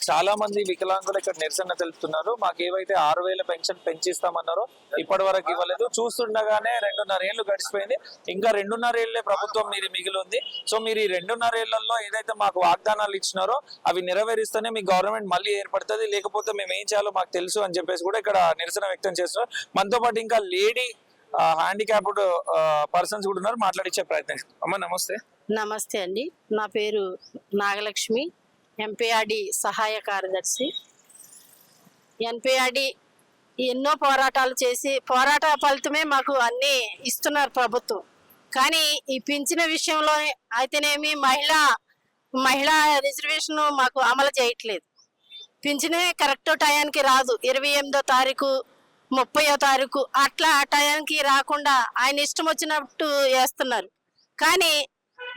చాలా మంది వికలాంగులు ఇక్కడ నిరసన తెలుపుతున్నారు. మాకు ఏవైతే 6,000 పెన్షన్ పెంచిస్తామన్నారో ఇప్పటి వరకు ఇవ్వలేదు. చూస్తుండగానే 2.5 ఏళ్లు గడిచిపోయింది. ఇంకా 2.5 ఏళ్లే ప్రభుత్వం మీది మిగిలి ఉంది. సో మీరు ఈ 2.5 ఏళ్లలో ఏదైతే మాకు వాగ్దానాలు ఇచ్చినారో అవి నెరవేరిస్తేనే మీ గవర్నమెంట్ మళ్ళీ ఏర్పడుతుంది, లేకపోతే మేము ఏం చేయాలో మాకు తెలుసు అని చెప్పేసి కూడా ఇక్కడ నిరసన వ్యక్తం చేస్తున్నారు. మనతో పాటు ఇంకా లేడీ హ్యాండిక్యాప్డ్ పర్సన్స్ కూడా ఉన్నారు, మాట్లాడించే ప్రయత్నం. అమ్మ నమస్తే. నమస్తే అండి, నా పేరు నాగలక్ష్మి, ఎంపీఆర్డి సహాయ కార్యదర్శి. ఎన్పీఆర్డి ఎన్నో పోరాటాలు చేసి పోరాట ఫలితమే మాకు అన్ని ఇస్తున్నారు ప్రభుత్వం. కానీ ఈ పింఛన్ విషయంలో అయితేనేమి మహిళా రిజర్వేషన్ మాకు అమలు చేయట్లేదు. పింఛనే కరెక్ట్ టయానికి రాదు. 28వ తారీఖు 30వ తారీఖు అట్లా ఆ టయానికి రాకుండా ఆయన ఇష్టం వచ్చినట్టు వేస్తున్నారు. కానీ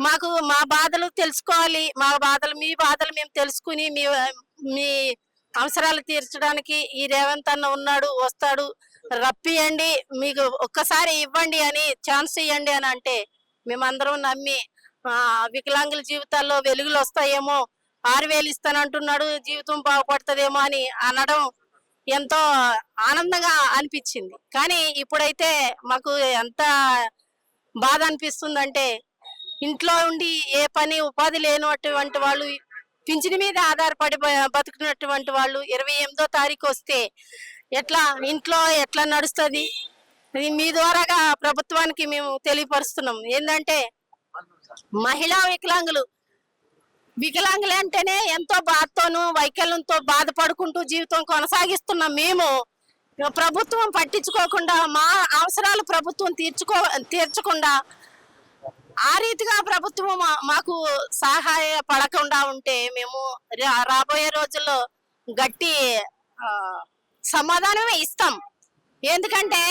మాకు మా బాధలు తెలుసుకోవాలి, మా బాధలు మీ బాధలు మేము తెలుసుకుని మీ అవసరాలు తీర్చడానికి ఈ రేవంత్ అన్న ఉన్నాడు, వస్తాడు, రప్పియండి, మీకు ఒక్కసారి ఇవ్వండి అని ఛాన్స్ ఇవ్వండి అని అంటే మేమందరం నమ్మి వికలాంగుల జీవితాల్లో వెలుగులు వస్తాయేమో, 6,000 ఇస్తానంటున్నాడు, జీవితం బాగుపడుతుందేమో అని అనడం ఎంతో ఆనందంగా అనిపించింది. కానీ ఇప్పుడైతే మాకు ఎంత బాధ అనిపిస్తుందంటే, ఇంట్లో ఉండి ఏ పని ఉపాధి లేనటువంటి వాళ్ళు, పింఛను మీద ఆధారపడి బతుకున్నటువంటి వాళ్ళు 28వ తారీఖు వస్తే ఇంట్లో ఎట్లా నడుస్తుంది? మీ ద్వారాగా ప్రభుత్వానికి మేము తెలియపరుస్తున్నాం. ఏంటంటే మహిళా వికలాంగులు అంటేనే ఎంతో బాధతోనూ వైకల్యంతో బాధపడుకుంటూ జీవితం కొనసాగిస్తున్నాం. మేము ప్రభుత్వం పట్టించుకోకుండా, మా అవసరాలు ప్రభుత్వం తీర్చకుండా ఆ రీతిగా ప్రభుత్వం మాకు సహాయపడకుండా ఉంటే మేము రాబోయే రోజుల్లో గట్టి సమాధానమే ఇస్తాం. ఎందుకంటే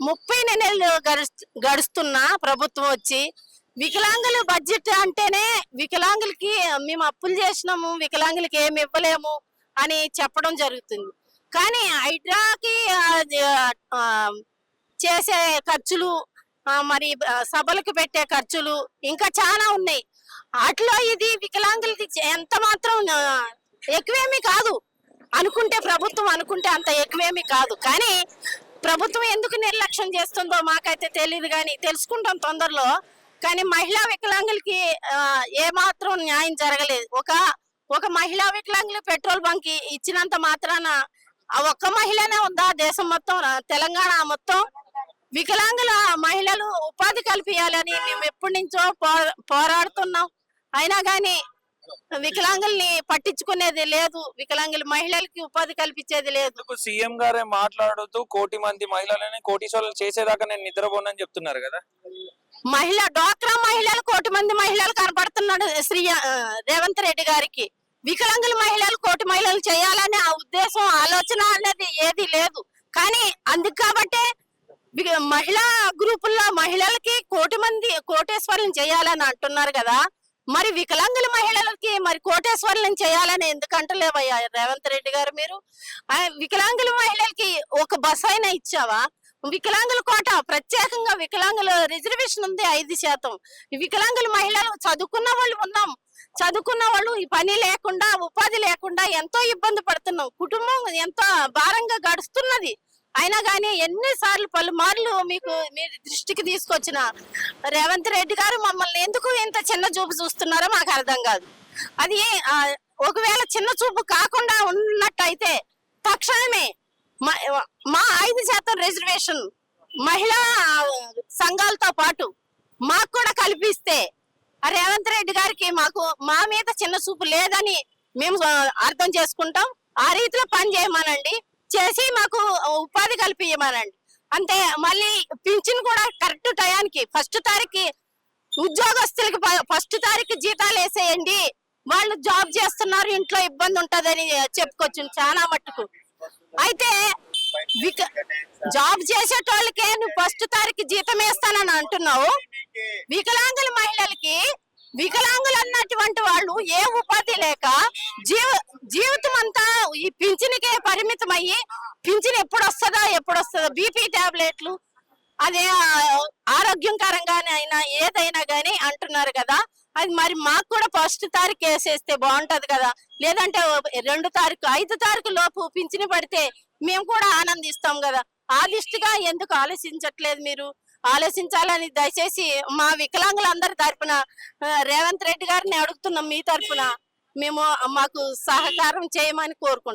30 నెలలు గడుస్తున్న ప్రభుత్వం వచ్చి వికలాంగుల బడ్జెట్ అంటేనే వికలాంగులకి మేము అప్పులు చేసినాము, వికలాంగులకి ఏమి ఇవ్వలేము అని చెప్పడం జరుగుతుంది. కానీ హైడ్రాకి చేసే ఖర్చులు, మరి సభలకు పెట్టే ఖర్చులు ఇంకా చాలా ఉన్నాయి. అట్లా ఇది వికలాంగులకి ఎంత మాత్రం ఎక్కువేమీ కాదు. ప్రభుత్వం అనుకుంటే అంత ఎక్కువేమీ కాదు. కానీ ప్రభుత్వం ఎందుకు నిర్లక్ష్యం చేస్తుందో మాకైతే తెలియదు, కానీ తెలుసుకుంటాం తొందరలో. కానీ మహిళా వికలాంగులకి ఏమాత్రం న్యాయం జరగలేదు. ఒక మహిళా వికలాంగులు పెట్రోల్ బంక్ ఇచ్చినంత మాత్రాన ఒక్క మహిళనే ఉందా దేశం మొత్తం, తెలంగాణ మొత్తం? వికలాంగుల మహిళలు ఉపాధి కల్పించాలని మేము ఎప్పటి నుంచో పోరాడుతున్నాం. అయినా కానీ వికలాంగుల్ని పట్టించుకునేది లేదు, వికలాంగుల మహిళలకి ఉపాధి కల్పించేది లేదు. సీఎం గారే మాట్లాడుతూ 1 కోటి మంది మహిళలని కోటీశ్వరులు చేసేదాకా నేను నిద్రపోనని చెప్తున్నారు కదా. డ్వాక్రా మహిళలు 1 కోటి మంది మహిళలు కనపడుతున్నాడు రేవంత్ రెడ్డి గారికి. వికలాంగుల మహిళలు 1 కోటి మహిళలు చేయాలనే ఆ ఉద్దేశం, ఆలోచన అనేది ఏది లేదు. కానీ అందుకు కాబట్టే మహిళా గ్రూపుల్లో మహిళలకి 1 కోటి మంది కోటేశ్వరులను చేయాలని అంటున్నారు కదా. మరి వికలాంగుల మహిళలకి మరి కోటేశ్వరులను చేయాలని ఎందుకంటలేవయ్యా రేవంత్ రెడ్డి గారు? మీరు వికలాంగుల మహిళలకి ఒక బస్ అయినా ఇచ్చావా? వికలాంగుల కోట ప్రత్యేకంగా వికలాంగుల రిజర్వేషన్ ఉంది 5%. వికలాంగుల మహిళలు చదువుకున్న వాళ్ళు ఉన్నాం, చదువుకున్న వాళ్ళు ఈ పని లేకుండా, ఉపాధి లేకుండా ఎంతో ఇబ్బంది పడుతున్నాం. కుటుంబం ఎంతో భారంగా గడుస్తున్నది. అయినా కానీ ఎన్నిసార్లు పలుమార్లు మీ దృష్టికి తీసుకొచ్చిన రేవంత్ రెడ్డి గారు మమ్మల్ని ఎందుకు ఇంత చిన్న చూపు చూస్తున్నారో మాకు అర్థం కాదు. అది ఒకవేళ చిన్న చూపు కాకుండా ఉన్నట్టయితే తక్షణమే మా 5% రిజర్వేషన్ మహిళా సంఘాలతో పాటు మాకు కూడా కల్పిస్తే రేవంత్ రెడ్డి గారికి మా మీద చిన్న చూపు లేదని మేము అర్థం చేసుకుంటాం. ఆ రీతిలో పని చేయమనండి, చేసి మాకు ఉపాధి కల్పించమనండి. అంతే. మళ్ళీ పింఛన్ కూడా కరెక్ట్ టయానికి 1వ తారీఖు ఉద్యోగస్తులకి 1వ తారీఖు జీతాలు వేసేయండి. వాళ్ళు జాబ్ చేస్తున్నారు, ఇంట్లో ఇబ్బంది ఉంటదని చెప్పుకోవచ్చు చాలా మట్టుకు. అయితే జాబ్ చేసేటోళ్ళకే నువ్వు 1వ తారీఖు జీతం వేస్తానని అంటున్నావు. వికలాంగుల మహిళలకి, వికలాంగులు అన్నటువంటి వాళ్ళు ఏ ఉపాధి లేక జీవితం అంతా ఈ పింఛన్కే పరిమితం అయ్యి, పింఛన్ ఎప్పుడు వస్తుందో బీపీ టాబ్లెట్లు, అదే ఆరోగ్యకరంగానే అయినా ఏదైనా గానీ అంటున్నారు కదా. అది మరి మాకు కూడా ఫస్ట్ తారీఖు వేసేస్తే బాగుంటది కదా, లేదంటే 2 తారీఖు 5 తారీఖు లోపు పింఛను పడితే మేము కూడా ఆనందిస్తాం కదా. ఆ లిస్టుగా ఎందుకు ఆలోచించట్లేదు మీరు? ఆలోచించాలని దయచేసి మా వికలాంగులందరి తరపున రేవంత్ రెడ్డి గారిని అడుగుతున్నాం, మీ తరపున మేము మాకు సహకారం చేయమని కోరుకుంటున్నాం.